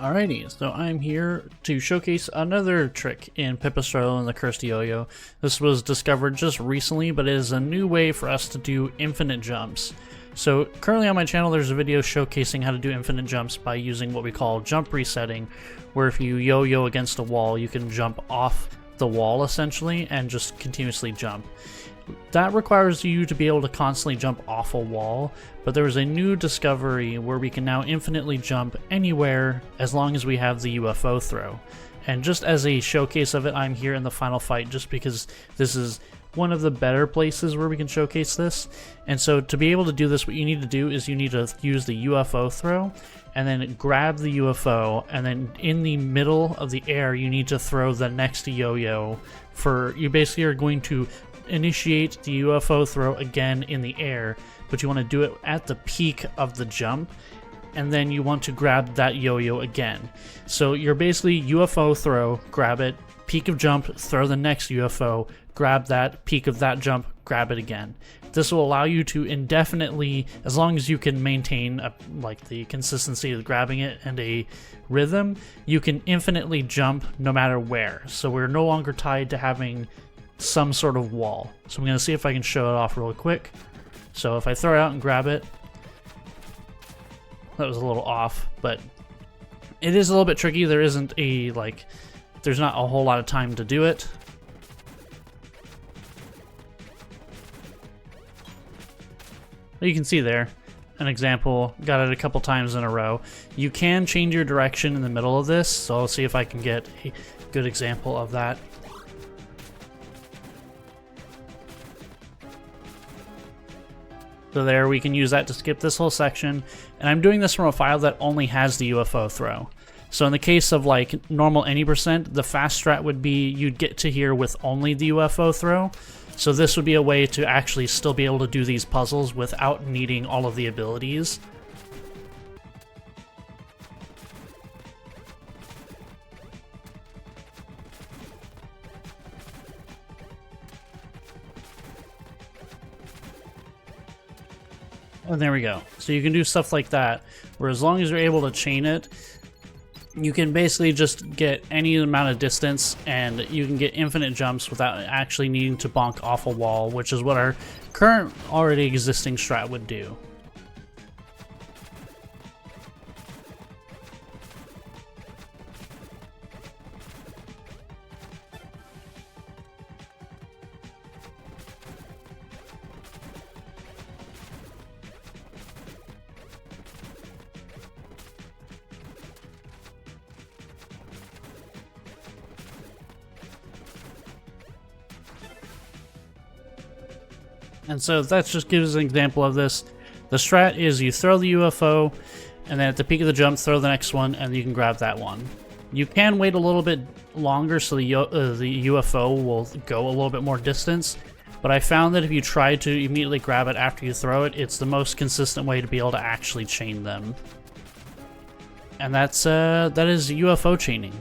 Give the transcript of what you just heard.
Alrighty, so I'm here to showcase another trick in Pipistrello and the Cursed Yo-Yo. This was discovered just recently, but it is a new way for us to do infinite jumps. So currently on my channel there's a video showcasing how to do infinite jumps by using what we call jump resetting, where if you yo-yo against a wall you can jump off the wall essentially and just continuously jump. That requires you to be able to constantly jump off a wall, but there is a new discovery where we can now infinitely jump anywhere as long as we have the UFO throw. And just as a showcase of it, I'm here in the final fight just because this is one of the better places where we can showcase this. And so to be able to do this, what you need to do is you need to use the UFO throw and then grab the UFO, and then in the middle of the air you need to throw the next yo-yo. You basically are going to initiate the UFO throw again in the air, but you want to do it at the peak of the jump, and then you want to grab that yo-yo again. So you're basically UFO throw, grab it, peak of jump, throw the next UFO, grab that, peak of that jump, grab it again. This will allow you to indefinitely, as long as you can maintain the consistency of grabbing it and a rhythm, you can infinitely jump no matter where. So we're no longer tied to having some sort of wall. So I'm going to see if I can show it off real quick. So if I throw it out and grab it, that was a little off, but it is a little bit tricky. There isn't a, there's not a whole lot of time to do it. But you can see there, an example, got it a couple times in a row. You can change your direction in the middle of this, so I'll see if I can get a good example of that. So there, we can use that to skip this whole section, and I'm doing this from a file that only has the UFO throw. So in the case of normal any percent, the fast strat would be you'd get to here with only the UFO throw. So this would be a way to actually still be able to do these puzzles without needing all of the abilities. And there we go. So you can do stuff like that, where as long as you're able to chain it, you can basically just get any amount of distance and you can get infinite jumps without actually needing to bonk off a wall, which is what our current already existing strat would do. And so that just gives an example of this. The strat is you throw the UFO, and then at the peak of the jump, throw the next one, and you can grab that one. You can wait a little bit longer so the UFO will go a little bit more distance, but I found that if you try to immediately grab it after you throw it, it's the most consistent way to be able to actually chain them. And that is UFO chaining.